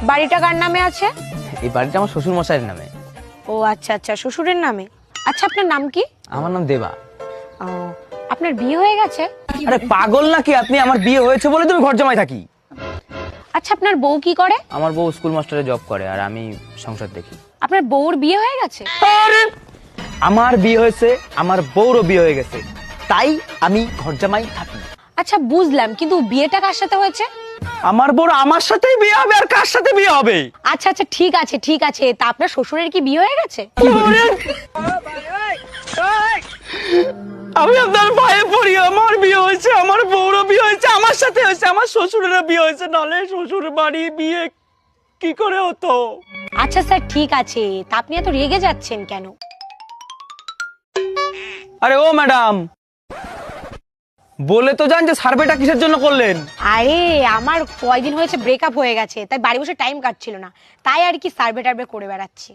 বাড়িটা কার নামে আছে? এই বাড়িটা আমার শ্বশুর মশাইয়ের নামে। ও আচ্ছা আচ্ছা, শ্বশুরের নামে। আচ্ছা, আপনার নাম কি? আমার নাম দেবা। ও, আপনার বিয়ে হয়ে গেছে? আরে পাগল নাকি আপনি? আমার বিয়ে হয়েছে বলে তুমি ঘর জামাই থাকি। আচ্ছা, আপনার বউ কি করে? আমার বউ স্কুল মাস্টারে জব করে আর আমি সংসার দেখি। আপনার বউর বিয়ে হয়ে গেছে? আরে আমার বিয়ে হয়েছে, আমার বউরও বিয়ে হয়ে গেছে, তাই আমি ঘর জামাই থাকি। আচ্ছা বুঝলাম, কিন্তু বিয়েটা কার সাথে হয়েছে? আমার বউর আমার সাথেই বিয়ে হবে, আর কার সাথে বিয়ে হবে? আচ্ছা আচ্ছা, ঠিক আছে ঠিক আছে, তা আপনার শ্বশুরের কি বিয়ে হয়ে গেছে? আমি আপনার পায়ে পড়ি, আমার বিয়ে হয়েছে, আমার বউরও বিয়ে হয়েছে, আমার সাথে হয়েছে, আমার শ্বশুরেরও বিয়ে হয়েছে, নালে শ্বশুর বাড়ি বিয়ে কি করে হতো? আচ্ছা স্যার, ঠিক আছে, তা আপনি এত রেগে যাচ্ছেন কেন? আরে ও ম্যাডাম, বলে তো যান যে সার্ভেটা কিসের জন্য করলেন? আরে আমার কয়দিন হয়েছে ব্রেকআপ হয়ে গেছে, তাই বাড়ি বসে টাইম কাটছিল না, তাই আর কি সার্ভে টার্ভে করে বেড়াচ্ছি।